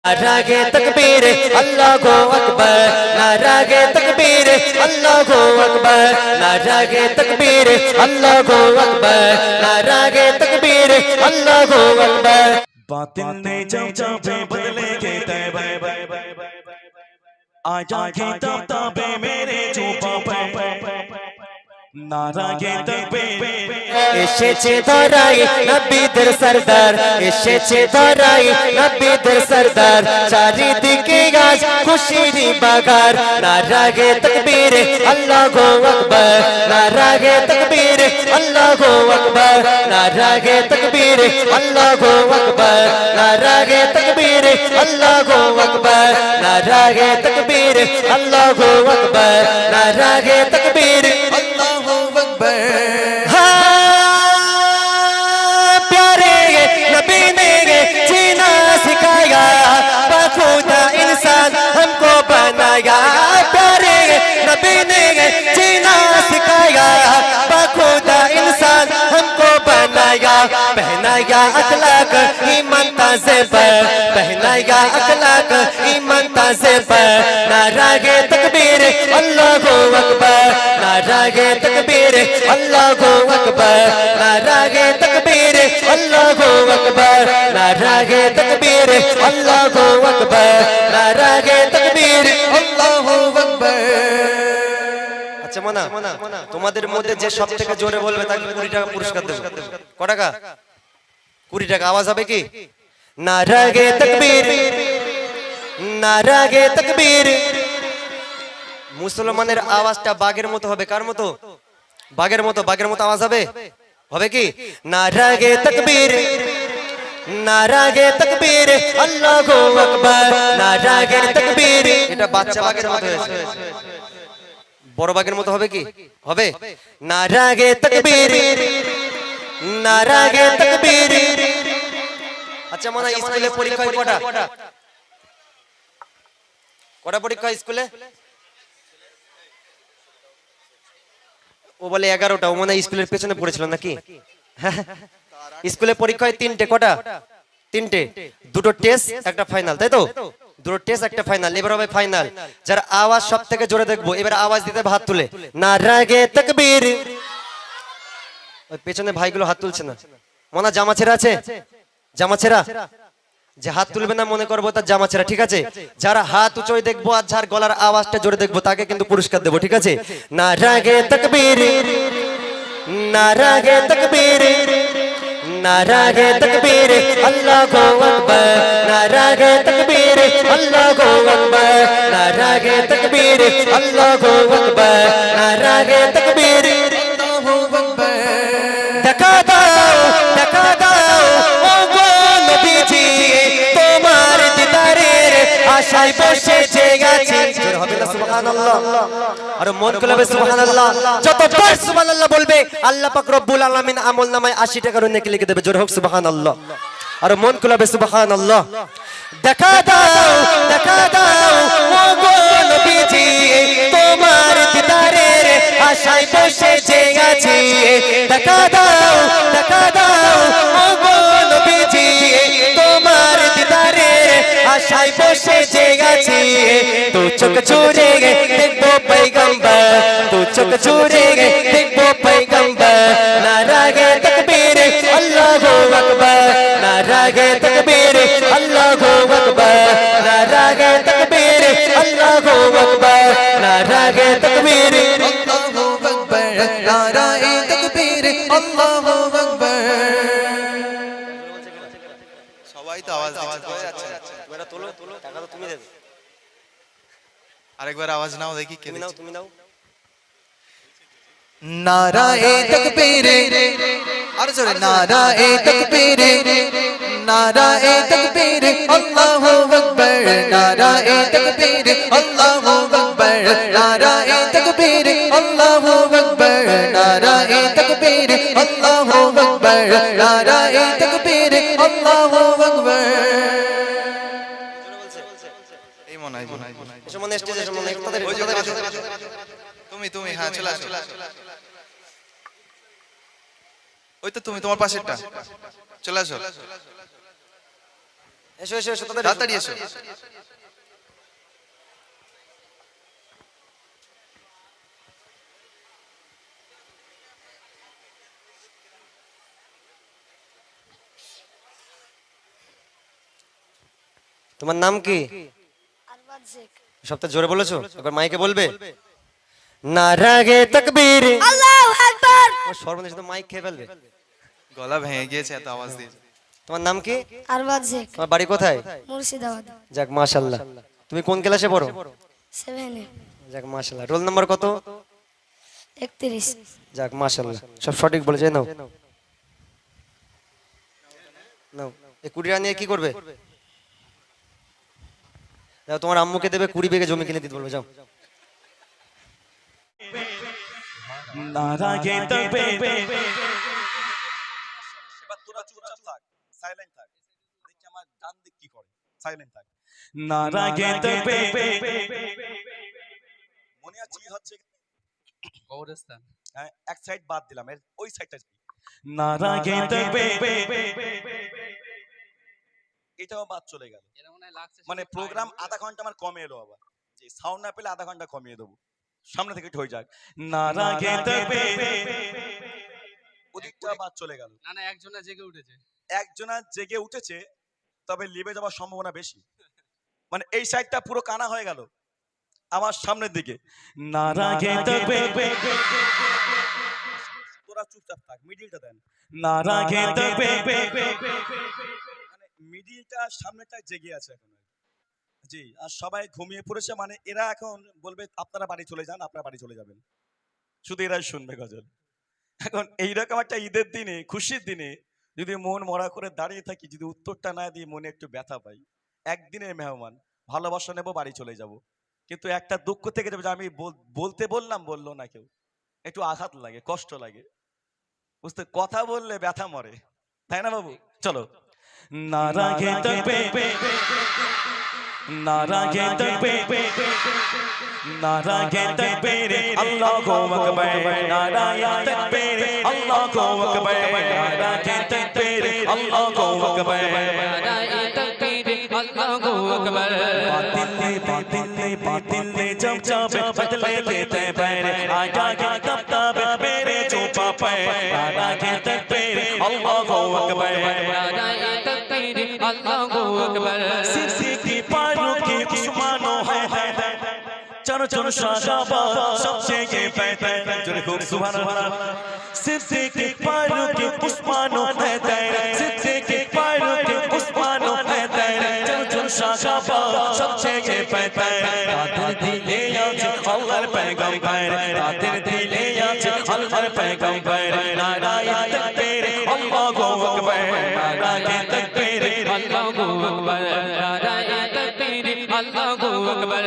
नारागे तकबीर अल्लाहु अकबर नारागे तकबीर अल्लाहु अकबर नारागे तकबीर अल्लाहु अकबर नारागे तकबीर अल्लाहु अकबर बातिल ने जब चापे बदलेंगे तैबे आजागे तब ताबे मेरे चुपा पे नारागे तकबीर এসেছে ধরাই নবীদের সরদার এসেছে ধরাই নবীদের সরদার চারিদিকে আজ খুশির বাগার নারাগে তকবীর আল্লাহু আকবার নারাগে তকবীর আল্লাহু আকবার নারাগে তকবীর আল্লাহু আকবার নারাগে তকবীর আল্লাহু আকবার নারাগে তকবীর আল্লাহু আকবার নারাগে তকবীর আল্লাহু আকবার इंसान हमको बनाया प्यारे नबी ने जीना सिखाया बखुदा इंसान हमको बनाया पहनाया अखलाक ईमान ताज़ेब पहनाया अखलाक ईमान ताज़ेब नारागे तकबीर अल्लाहु अकबर नारागे तकबीर अल्लाहु अकबर नारागे तकबीर अल्लाहु अकबर नारागे तकबीर अल्लाहु अकबर नारागे तकबीर अल्लाहु अकबर আচ্ছা মানা তোমাদের মধ্যে যে সবথেকে জোরে বলবে তাকে 20 টাকা পুরস্কার দেব কত টাকা 20 টাকা আওয়াজ হবে কি নারাগে তকবীর নারাগে তকবীর মুসলমানের আওয়াজটা বাঘের মতো হবে কার মতো বাঘের মতো আওয়াজ হবে হবে কি নারাগে তকবীর নারাগে তকবীর আল্লাহু আকবার নারাগে তকবীর এটা বাচ্চা বাঘের মতো হয়েছে বড় বাঘের মতো হবে কি হবে নারাগে তকবীর নারাগে তকবীর আচ্ছা মানে স্কুলে পরীক্ষা কটা কটা পরীক্ষা স্কুলে ও বলে 11টা ও মানে স্কুলের পেছনে পড়েছিল নাকি স্কুলে পরীক্ষা হয় 3টে কটা 3টে দুটো টেস্ট একটা ফাইনাল তাই তো দুটো টেস্ট একটা ফাইনাল এবার হবে ফাইনাল যার আওয়াজ সবথেকে জোরে দেখবো এবার আওয়াজ দিতে হাত তুলে নারাগে তাকবীর ওই পেছনে ভাইগুলো হাত তুলছে না মনে জামা ছেঁড়া আছে জামা ছেঁড়া যে হাত তুলবে না মনে করবো তার জামা ছেঁড়া ঠিক আছে যারা হাত উঁচোয় দেখবো আর যার গলার আওয়াজটা জোরে দেখবো তাকে কিন্তু পুরস্কার দেবো ঠিক আছে নারাগে তাকবীর নারাগে তাকবীর नारागे तकबीर अल्लाहु अकबर नारागे तकबीर अल्लाहु अकबर नारागे तकबीर अल्लाहु अकबर नारागे तकबीर अल्लाहु अकबर धक्का दाओ ओ गो नबीजी তোমার দিদারের আশায় বসেছে গেছি জোরে হবে না সুবহানাল্লাহ আর মন খুলে বলবে সুবহানাল্লাহ যতবার সুবহানাল্লাহ বলবে আল্লাহ পাক রব্বুল আলামিন আমলনামায় 80 টাকার নেকি লিখে দেবে জোরে হোক সুবহানাল্লাহ আর মন খুলে বলবে সুবহানাল্লাহ দেখা দাও ও গো নবীজি তোমার দিদারের আশায় বসেছে গেছি দেখা দাও ও গো নবীজি তোমার দিদারের আশায় বসেছে গেছি তো চোখ চুরে দেখবো পয়গম্বর তো চোখ চুরে দেখবো পয়গম্বর নারাগে তকবীর আল্লাহু আকবার নারাগে তকবীর আল্লাহু আকবার নারাগে তকবীর আল্লাহু আকবার নারাগে তকবীর আল্লাহু আকবার নারায়ে তকবীর আল্লাহু আকবার সবাই তো আওয়াজ দিচ্ছে তোমরা তোলো টাকা তো তুমি দেবে আরেকবার আওয়াজ নাও দেখি কে দিচ্ছে তুমি নাও नाराए तकबीर और जोरे नाराए तकबीर अल्लाहु अकबर नाराए तकबीर अल्लाहु अकबर नाराए तकबीर अल्लाहु अकबर नाराए तकबीर अल्लाहु अकबर नाराए तकबीर अल्लाहु अकबर এই মনে হয় এসব মনে স্টেজে এসব মনে তাদের তুমি হ্যাঁ চলে আসো ওই তো তুমি তোমার পাশেরটা চলে আসো এসো এসো এসো তাড়াতাড়ি তাড়াতাড়ি এসো। তোমার নাম কি? আরবাজ শেখ। সবটা জোরে বলেছো, একবার মাইকে বলবে। নারাগে তাকবীর, আল্লাহু আকবার। ও সর্বনেশ তো মাইক খেয়ে ফেলবে। গলা ভেঙে গিয়েছে এত আওয়াজ দিয়ে। তোমার নাম কি? আরবাজ শেখ, তোমার বাড়ি কোথায়? মুর্শিদাবাদ। যাক মাশাআল্লাহ। তুমি কোন ক্লাসে পড়ো? 7 এ। যাক মাশাআল্লাহ। রোল নাম্বার কত? 31। যাক মাশাআল্লাহ, সব সঠিক বলেছে। নাও নাও, এই 20 টাকা নিয়ে কি করবে? যাও তোমার আম্মুকে দেবে 20 বিঘে জমি কিনে দিতে বলবে, যাও। নারাগে তাকবীর এবার তোরা চুপচাপ থাক, সাইলেন্ট থাক। দেখি আমার ডান দিক কি করে, সাইলেন্ট থাক। নারাগে তাকবীর মনে আছে কি হচ্ছে? কবরস্থান। হ্যাঁ, এক সাইড বাদ দিলাম, এর ওই সাইডটা নারাগে তাকবীর এটাও বাদ চলে গেল। মানে প্রোগ্রাম আধা ঘন্টা আমার কমে এলো, আবার যে সাউন্ড না পেলে আধা ঘন্টা কমিয়ে দেবো। সামনে থেকে হয়ে যাক। নারাগে তাকবীর ওদিকটা বাদ চলে গেল। না না, একজনা জেগে উঠেছে। একজনা জেগে উঠেছে, তবে লিভে যাওয়ার সম্ভাবনা বেশি। মানে এই সাইডটা পুরো কানা হয়ে গেল আমার সামনের দিকে। নারাগে তাকবীর তোরা চুপচাপ থাক, মিডিলটা দেন। নারাগে তাকবীর মানে মিডিলটা সামনেটা জেগে আছে এখন। জি, আর সবাই ঘুমিয়ে পড়েছে। মানে এরা এখন বলবে আপনারা বাড়ি চলে যান, আপনারা বাড়ি চলে যাবেন, শুধু এরাই শুনবে গজল। এখন এইরকম একটা ঈদের দিনে, খুশির দিনে যদি মন মরা করে দাঁড়িয়ে থাকি, যদি উত্তরটা না দিয়ে মনে একটু ব্যথা পাই। একদিনের মেহমান, ভালোবাসা নেবো, বাড়ি চলে যাব, কিন্তু একটা দুঃখ থেকে যাবে যে আমি বলতে বললাম, বললো না কেউ। একটু আঘাত লাগে, কষ্ট লাগে, বুঝতে? কথা বললে ব্যথা মরে, তাই না বাবু? চলো। নারাগে তাকবীর নারাগে তাকবীর নারাগে তাকবীর আল্লাহু আকবার নারায়ে তাকবীর আল্লাহু আকবার নারাগে তাকবীর আল্লাহু আকবার নারায়ে তাকবীর, আল্লাহু আকবার। बातिल ने जब जब बदले लेते पैर आजा के तब तब मेरे चुपा पे नारागे तकबीर अल्लाहु अकबर नाराये ताकबीर, अल्लाहु अकबर। सिद्दीकी पारों की उस्मानो है चलो चलो शाबाश सबसे ये बेहतर जोरे खूब सुभान अल्लाह सिद्दीकी पारों की उस्मानो है सिद्दीकी पारों की उस्मानो है चलो चलो शाबाश सबसे ये बेहतर रातेर दिले আছে আল্লাহর পয়গম্বর রাতের দিলে আছে আল্লাহর পয়গম্বর নারায়ে তাকবীর আল্লাহু আকবার নারায়ে তাকবীর अल्लाहु अकबर, नाराये ताकबीर, अल्लाहु अकबर।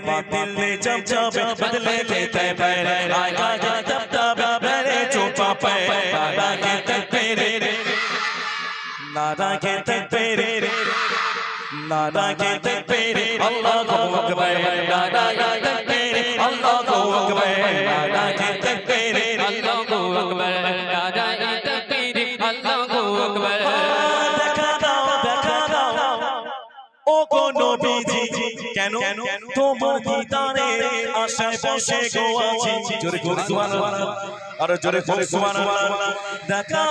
बातिल ने जब जब बदले लेते पैर आगा तब तब मेरे चुपा पे नारागे तकबीर नारागे तकबीर नारागे तकबीर अल्लाहु अकबर नाराये तकबीर अल्लाहु अकबर नारागे तकबीर अल्लाहु अकबर, नाराये ताकबीर, अल्लाहु अकबर। দেখা দাও ও গো নবীজি কেন তোমার দিদারে আশায় বসে গো আছি জোরে করে সুবহানাল্লাহ আর জোরে করে সুবহানাল্লাহ দেখা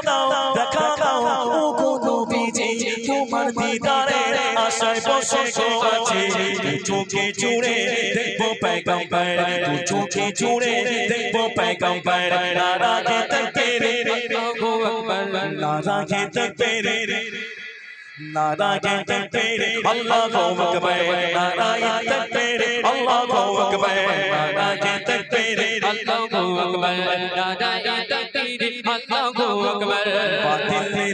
দাও ও গো নবীজি তোমার দিদারে আশায় বসে গো আছি চোখে জুড়ে দেখবো পয়গম্বর চোখে জুড়ে দেখবো পয়গম্বর নারাগে তাকবীর अल्लाहु अकबर, नारागे तकबीर नारागे तकबीर अल्लाहु अकबर नाराये तकबीर अल्लाहु अकबर नारागे तकबीर अल्लाहु अकबर, नाराये ताकबीर, अल्लाहु अकबर।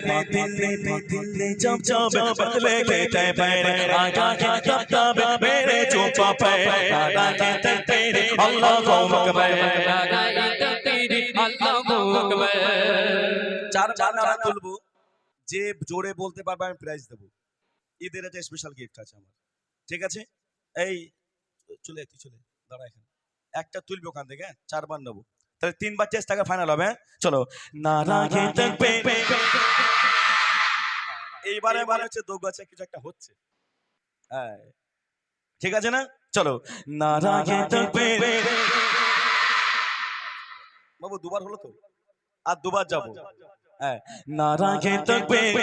बातिल ने जब जब बदले लेते पैर आगा के तब तब मेरे चुपा पे नारागे तकबीर अल्लाहु अकबर नाराये ताकबीर, अल्लाहु अकबर। চার নারা তুলবো, যে জোরে বলতে পারবে আমি প্রাইজ দেবো। ঈদের একটা স্পেশাল গিফট আছে আমার, ঠিক আছে? এই চলে দাঁড়া, এখানে একটা তুলবো ওখান থেকে, 4 বার নেবো, তাহলে 3 বার চেষ্টা করে ফাইনাল হবে। চলো। नारागे तकबीर এইবারে মনে হচ্ছে দোগাছে কিছু একটা হচ্ছে। হ্যাঁ ঠিক আছে না, চলো। নারায়ে তাকবীর বাবু দুবার হলো তো, আর দুবার যাবো। হ্যাঁ নারায়ে তাকবীর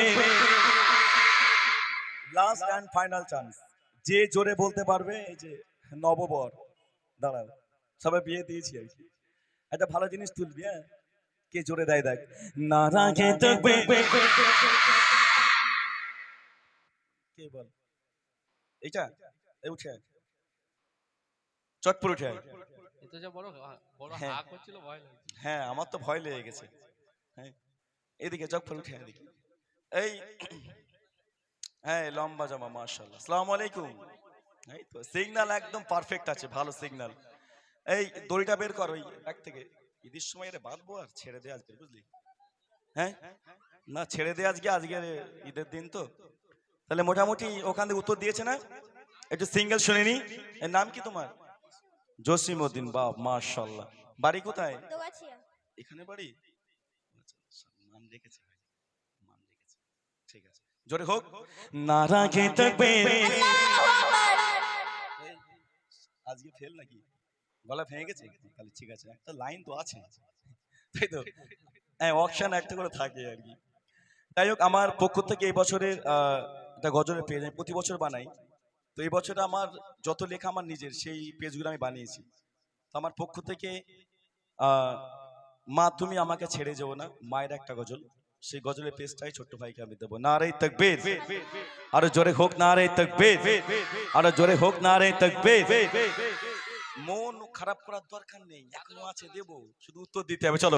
লাস্ট এন্ড ফাইনাল চান্স, যে জোরে বলতে পারবে। এই যে নববর, দাঁড়াও, সবাই বিয়ে দিয়েছি আর কি, একটা ভালো জিনিস তুলবি। হ্যাঁ কে জোরে দেয় দেখ। নারায়ে তাকবীর কে বল এইটা, এই উঠে আয়। চটপুর উঠে আয়। এটা যে বড় বড় হ্যাঁ। হাক হচ্ছিল ভয় লাগছে। হ্যাঁ আমার তো ভয় লেগে গেছে। হ্যাঁ এদিকে চটপুর উঠে আয় এদিকে। এই হ্যাঁ লম্বা জামা মাশাআল্লাহ। আসসালামু আলাইকুম। এই তো সিগন্যাল একদম পারফেক্ট আছে, ভালো সিগন্যাল। এই দড়িটা বের কর ওই ব্যাগ থেকে। ঈদের সময় এর বাঁধবো আর ছেড়ে দে আজকে, বুঝলি? হ্যাঁ না ছেড়ে দে আজকে, আজকে ঈদের দিন তো। তাহলে মোটামুটি ওখান থেকে উত্তর দিয়েছে না? একটু সিঙ্গেল শুনিনি। এর নাম কি তোমার? জসিমউদ্দিন। বাপ মাশাআল্লাহ। বাড়ি কোথায়? এখানে বাড়ি। আচ্ছা, মান রেখেছে ভাই, মান রেখেছে। ঠিক আছে জোরে হোক। নারায়ে তাকবীর এই, আজকে ফেল নাকি? গলা ভেঙে গেছে? তাহলে ঠিক আছে, একটা লাইন তো আছে, তাই তো? হ্যাঁ অকশন একটা করে থাকে আর কি। যাই হোক আমার পক্ষ থেকে এই বছরের একটা গজলের পেজ আমি প্রতি বছর বানাই। তো এই বছর আমার যত লেখা আমার নিজের, সেই পেজগুলো আমি বানিয়েছি। তো আমার পক্ষ থেকে মা তুমি আমাকে ছেড়ে যেও না, মায়ের একটা গজল, সেই গজলের পেজটাই ছোট্ট ভাইকে আমি দেবো। নারায়ে তাকবীর, আরো জোরে হোক নারায়ে তাকবীর, আরো জোরে হোক নারায়ে তাকবীর। মন খারাপ করার দরকার নেই, এখনো আছে দেবো, শুধু উত্তর দিতে হবে। চলো।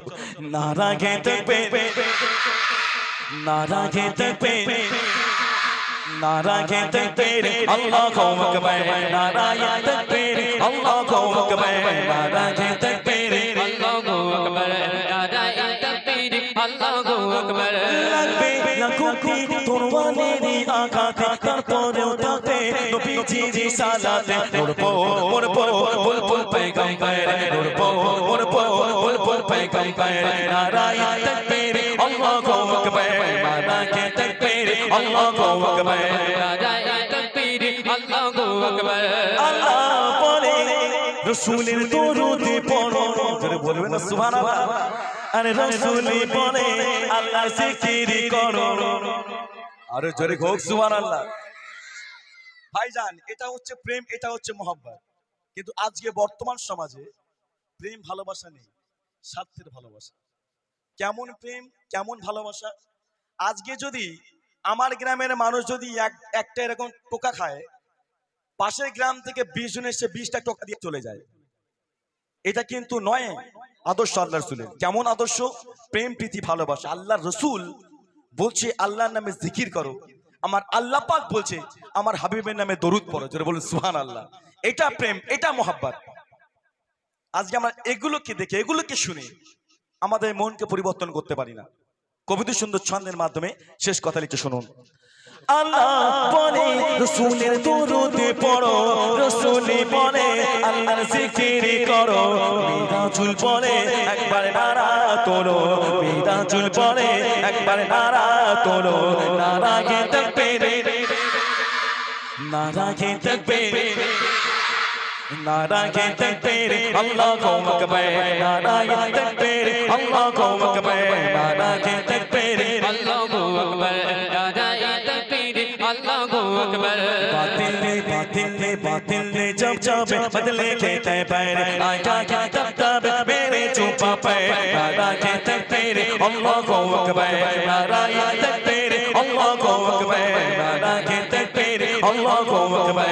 নারায়ে তাকবীর নারায়ে তাকবীর নারায়ে তাকবীর আল্লাহু আকবার নারায়ে তাকবীর আল্লাহু আকবার নারায়ে তাকবীর আল্লাহু আকবার নারায়ে তাকবীর আল্লাহু আকবার লাগবে লাখোটি তরবারেরই আঘাতে তারপরেও তাতে নবীজির রিসালাতে পড়বো বুলবুল পয়গম্বর পড়বো বুলবুল পয়গম্বর নারায়ে তাকবীর আল্লাহু আকবার নারায়ে তাকবীর আল্লাহু আকবার নারায়ে তাকবীর আল্লাহু আকবার আল্লাহ বলে রাসূলের দরুদে পড়ো, জোরে বলবেন না সুবহানাল্লাহ। আরে রাসূল বলে আল্লাহ জিকির করো, আরো জোরে হোক সুবহানাল্লাহ। ভাইজান এটা হচ্ছে প্রেম, এটা হচ্ছে মহব্বত। কিন্তু আজকে বর্তমান সমাজে প্রেম ভালোবাসা নেই, স্বার্থের ভালোবাসা। কেমন প্রেম কেমন ভালোবাসা? আজকে যদি আমার গ্রামের মানুষ যদি একটা এরকম টোকা খায়, পাশের গ্রাম থেকে 20 জন এসে 20টা টোকা দিয়ে চলে যায়। এটা কিন্তু নয় আদর্শ আল্লাহর রাসূলের। কেমন আদর্শ? প্রেম প্রীতি ভালোবাসা। আল্লাহর রাসূল বলছে আল্লাহর নামে জিকির করো, আমার আল্লাহ পাক বলছে আমার হাবিবের নামে দরুদ পড়ো, জোরে বলুন সুবহানাল্লাহ। এটা প্রেম, এটা মহব্বত। আজকে আমরা এগুলোকে দেখে এগুলোকে শুনে আমাদের মনকে পরিবর্তন করতে পারি না। কবিতা সুন্দর ছন্দের মাধ্যমে শেষ কথা লিখে শুনুন। আল্লাহ বলে রাসূলের দরুদে পড়ো, রাসূল বলে আল্লাহর জিকির করো, মিরাজুল বলে একবার নারা তোলো, মিরাজুল বলে একবার নারা তোলো, নারায়ে তাকবীর নারায়ে তাকবীর নারায়ে তাকবীর আল্লাহু আকবার নারায়ে তাকবীর আল্লাহু আকবার নারায়ে তাকবীর আল্লাহু আকবার নারায়ে তাকবীর আল্লাহু আকবার बातिल ने जब जब बदले लेते पैर आया क्या तब तब मेरे चुपा पैर नाराये तकबीर अल्लाहु अकबर नाराये तकबीर अल्लाहु अकबर नाराये तकबीर अल्लाहु अकबर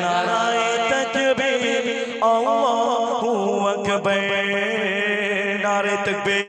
नाराये तकबीर अल्लाहु अकबर नारे तकबीर।